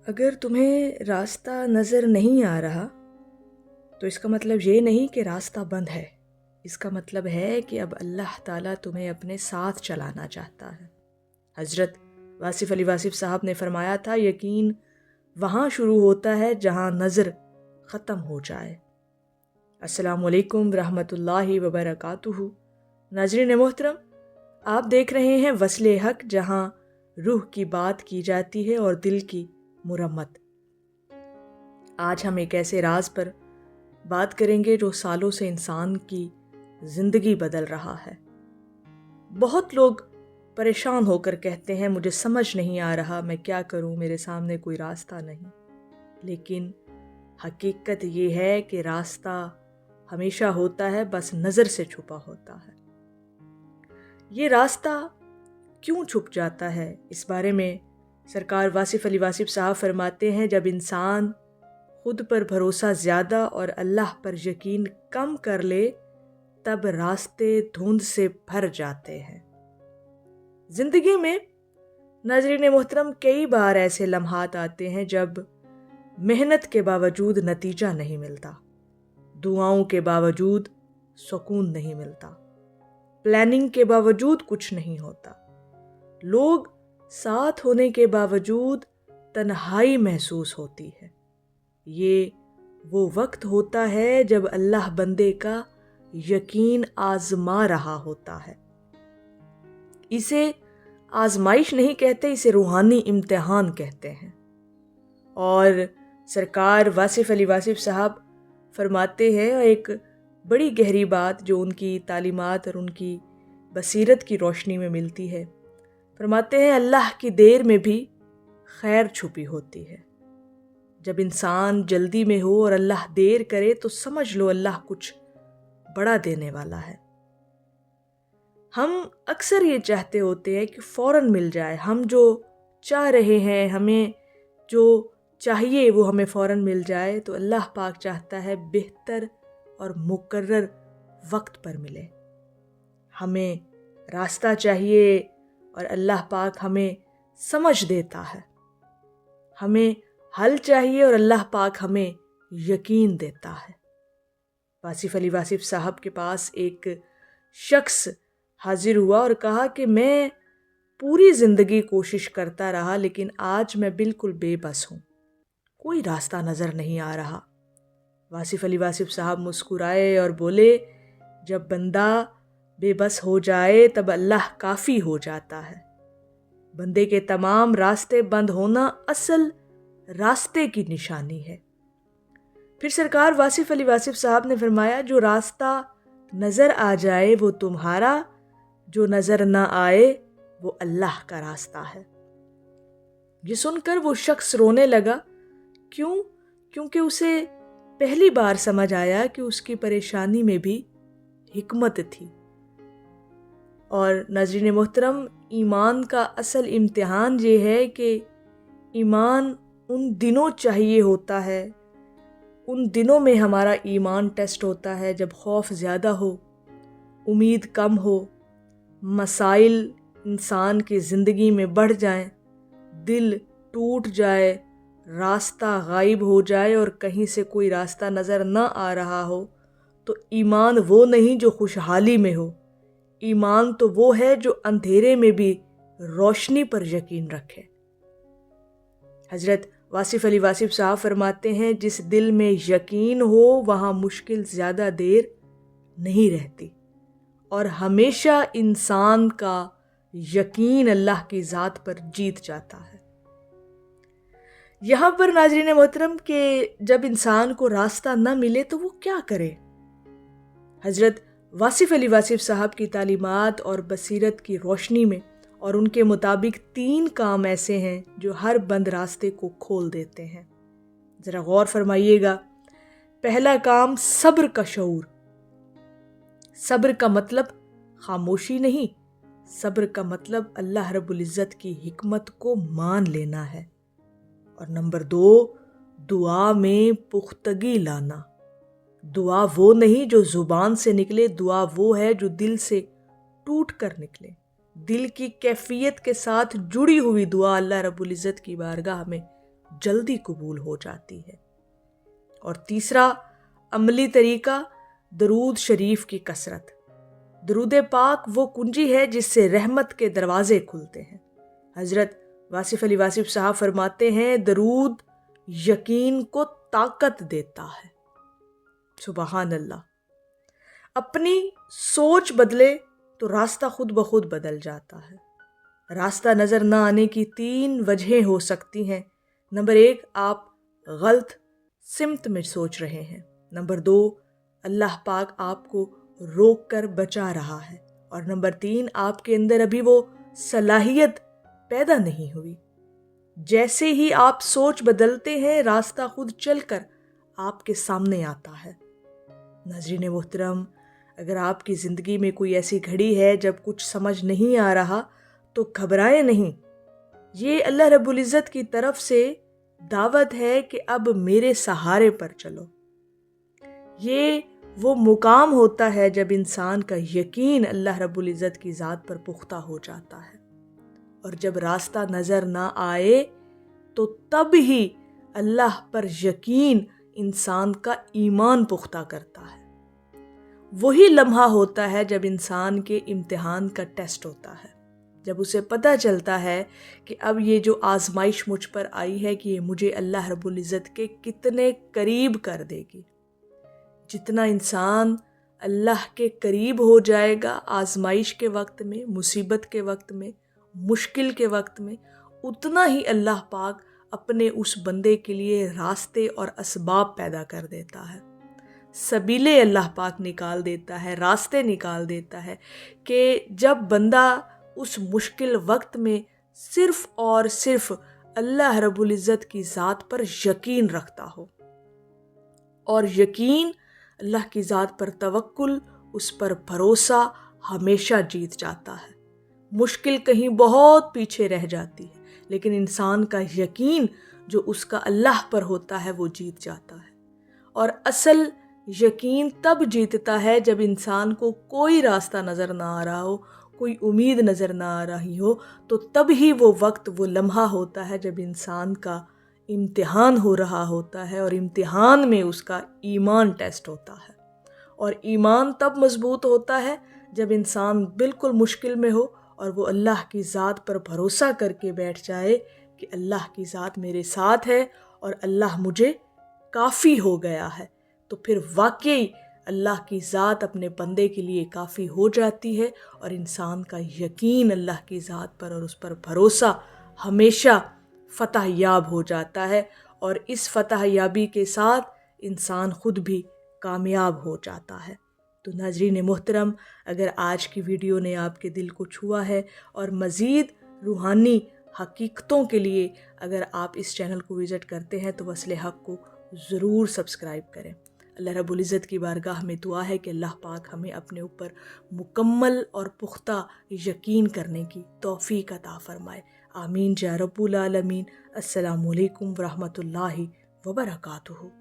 اگر تمہیں راستہ نظر نہیں آ رہا تو اس کا مطلب یہ نہیں کہ راستہ بند ہے. اس کا مطلب ہے کہ اب اللہ تعالیٰ تمہیں اپنے ساتھ چلانا چاہتا ہے. حضرت واصف علی واصف صاحب نے فرمایا تھا، یقین وہاں شروع ہوتا ہے جہاں نظر ختم ہو جائے. السلام علیکم ورحمۃ اللہ وبرکاتہ. ناظرین محترم، آپ دیکھ رہے ہیں وصل حق، جہاں روح کی بات کی جاتی ہے اور دل کی مرمت. آج ہم ایک ایسے راز پر بات کریں گے جو سالوں سے انسان کی زندگی بدل رہا ہے. بہت لوگ پریشان ہو کر کہتے ہیں مجھے سمجھ نہیں آ رہا، میں کیا کروں، میرے سامنے کوئی راستہ نہیں. لیکن حقیقت یہ ہے کہ راستہ ہمیشہ ہوتا ہے، بس نظر سے چھپا ہوتا ہے. یہ راستہ کیوں چھپ جاتا ہے، اس بارے میں سرکار واصف علی واصف صاحب فرماتے ہیں، جب انسان خود پر بھروسہ زیادہ اور اللہ پر یقین کم کر لے تب راستے دھند سے بھر جاتے ہیں. زندگی میں ناظرین محترم کئی بار ایسے لمحات آتے ہیں جب محنت کے باوجود نتیجہ نہیں ملتا، دعاؤں کے باوجود سکون نہیں ملتا، پلاننگ کے باوجود کچھ نہیں ہوتا، لوگ ساتھ ہونے کے باوجود تنہائی محسوس ہوتی ہے. یہ وہ وقت ہوتا ہے جب اللہ بندے کا یقین آزما رہا ہوتا ہے. اسے آزمائش نہیں کہتے، اسے روحانی امتحان کہتے ہیں. اور سرکار واصف علی واصف صاحب فرماتے ہیں ایک بڑی گہری بات جو ان کی تعلیمات اور ان کی بصیرت کی روشنی میں ملتی ہے. فرماتے ہیں اللہ کی دیر میں بھی خیر چھپی ہوتی ہے. جب انسان جلدی میں ہو اور اللہ دیر کرے تو سمجھ لو اللہ کچھ بڑا دینے والا ہے. ہم اکثر یہ چاہتے ہوتے ہیں کہ فوراً مل جائے، ہم جو چاہ رہے ہیں، ہمیں جو چاہیے وہ ہمیں فوراً مل جائے. تو اللہ پاک چاہتا ہے بہتر اور مقرر وقت پر ملے. ہمیں راستہ چاہیے اور اللہ پاک ہمیں سمجھ دیتا ہے. ہمیں حل چاہیے اور اللہ پاک ہمیں یقین دیتا ہے. واصف علی واصف صاحب کے پاس ایک شخص حاضر ہوا اور کہا کہ میں پوری زندگی کوشش کرتا رہا لیکن آج میں بالکل بے بس ہوں، کوئی راستہ نظر نہیں آ رہا. واصف علی واصف صاحب مسکرائے اور بولے، جب بندہ بے بس ہو جائے تب اللہ کافی ہو جاتا ہے. بندے کے تمام راستے بند ہونا اصل راستے کی نشانی ہے. پھر سرکار واصف علی واصف صاحب نے فرمایا، جو راستہ نظر آ جائے وہ تمہارا، جو نظر نہ آئے وہ اللہ کا راستہ ہے. یہ سن کر وہ شخص رونے لگا. کیونکہ اسے پہلی بار سمجھ آیا کہ اس کی پریشانی میں بھی حکمت تھی. اور ناظرین محترم، ایمان کا اصل امتحان یہ ہے کہ ایمان ان دنوں چاہیے ہوتا ہے، ان دنوں میں ہمارا ایمان ٹیسٹ ہوتا ہے جب خوف زیادہ ہو، امید کم ہو، مسائل انسان کی زندگی میں بڑھ جائیں، دل ٹوٹ جائے، راستہ غائب ہو جائے اور کہیں سے کوئی راستہ نظر نہ آ رہا ہو. تو ایمان وہ نہیں جو خوشحالی میں ہو، ایمان تو وہ ہے جو اندھیرے میں بھی روشنی پر یقین رکھے. حضرت واصف علی واصف صاحب فرماتے ہیں، جس دل میں یقین ہو وہاں مشکل زیادہ دیر نہیں رہتی، اور ہمیشہ انسان کا یقین اللہ کی ذات پر جیت جاتا ہے. یہاں پر ناظرین محترم کہ جب انسان کو راستہ نہ ملے تو وہ کیا کرے. حضرت واصف علی واصف صاحب کی تعلیمات اور بصیرت کی روشنی میں اور ان کے مطابق 3 کام ایسے ہیں جو ہر بند راستے کو کھول دیتے ہیں. ذرا غور فرمائیے گا. پہلا کام، صبر کا شعور. صبر کا مطلب خاموشی نہیں، صبر کا مطلب اللہ رب العزت کی حکمت کو مان لینا ہے. اور نمبر 2، دعا میں پختگی لانا. دعا وہ نہیں جو زبان سے نکلے، دعا وہ ہے جو دل سے ٹوٹ کر نکلے. دل کی کیفیت کے ساتھ جڑی ہوئی دعا اللہ رب العزت کی بارگاہ میں جلدی قبول ہو جاتی ہے۔ اور تیسرا عملی طریقہ درود شریف کی کثرت۔ درود پاک وہ کنجی ہے جس سے رحمت کے دروازے کھلتے ہیں۔ حضرت واصف علی واصف صاحب فرماتے ہیں درود یقین کو طاقت دیتا ہے۔ سبحان اللہ۔ اپنی سوچ بدلے تو راستہ خود بخود بدل جاتا ہے۔ راستہ نظر نہ آنے کی 3 وجہیں ہو سکتی ہیں۔ نمبر 1، آپ غلط سمت میں سوچ رہے ہیں۔ نمبر 2، اللہ پاک آپ کو روک کر بچا رہا ہے۔ اور نمبر 3، آپ کے اندر ابھی وہ صلاحیت پیدا نہیں ہوئی۔ جیسے ہی آپ سوچ بدلتے ہیں راستہ خود چل کر آپ کے سامنے آتا ہے۔ ناظرین محترم، اگر آپ کی زندگی میں کوئی ایسی گھڑی ہے جب کچھ سمجھ نہیں آ رہا تو گھبرائیں نہیں۔ یہ اللہ رب العزت کی طرف سے دعوت ہے کہ اب میرے سہارے پر چلو۔ یہ وہ مقام ہوتا ہے جب انسان کا یقین اللہ رب العزت کی ذات پر پختہ ہو جاتا ہے، اور جب راستہ نظر نہ آئے تو تب ہی اللہ پر یقین انسان کا ایمان پختہ کرتا ہے۔ وہی لمحہ ہوتا ہے جب انسان کے امتحان کا ٹیسٹ ہوتا ہے، جب اسے پتہ چلتا ہے کہ اب یہ جو آزمائش مجھ پر آئی ہے کہ یہ مجھے اللہ رب العزت کے کتنے قریب کر دے گی۔ جتنا انسان اللہ کے قریب ہو جائے گا آزمائش کے وقت میں، مصیبت کے وقت میں، مشکل کے وقت میں، اتنا ہی اللہ پاک اپنے اس بندے کے لیے راستے اور اسباب پیدا کر دیتا ہے، سبیلے اللہ پاک نکال دیتا ہے، راستے نکال دیتا ہے کہ جب بندہ اس مشکل وقت میں صرف اور صرف اللہ رب العزت کی ذات پر یقین رکھتا ہو، اور یقین، اللہ کی ذات پر توکل، اس پر بھروسہ ہمیشہ جیت جاتا ہے۔ مشکل کہیں بہت پیچھے رہ جاتی ہے، لیکن انسان کا یقین جو اس کا اللہ پر ہوتا ہے وہ جیت جاتا ہے۔ اور اصل یقین تب جیتتا ہے جب انسان کو کوئی راستہ نظر نہ آ رہا ہو، کوئی امید نظر نہ آ رہی ہو، تو تب ہی وہ وقت، وہ لمحہ ہوتا ہے جب انسان کا امتحان ہو رہا ہوتا ہے، اور امتحان میں اس کا ایمان ٹیسٹ ہوتا ہے۔ اور ایمان تب مضبوط ہوتا ہے جب انسان بالکل مشکل میں ہو اور وہ اللہ کی ذات پر بھروسہ کر کے بیٹھ جائے کہ اللہ کی ذات میرے ساتھ ہے اور اللہ مجھے کافی ہو گیا ہے، تو پھر واقعی اللہ کی ذات اپنے بندے کے لیے کافی ہو جاتی ہے، اور انسان کا یقین اللہ کی ذات پر اور اس پر بھروسہ ہمیشہ فتح یاب ہو جاتا ہے، اور اس فتح یابی کے ساتھ انسان خود بھی کامیاب ہو جاتا ہے۔ تو ناظرین محترم، اگر آج کی ویڈیو نے آپ کے دل کو چھوا ہے اور مزید روحانی حقیقتوں کے لیے اگر آپ اس چینل کو وزٹ کرتے ہیں تو وصل حق کو ضرور سبسکرائب کریں۔ اللہ رب العزت کی بارگاہ میں دعا ہے کہ اللہ پاک ہمیں اپنے اوپر مکمل اور پختہ یقین کرنے کی توفیق عطا فرمائے۔ آمین یا رب العالمین۔ السلام علیکم ورحمۃ اللہ وبرکاتہ۔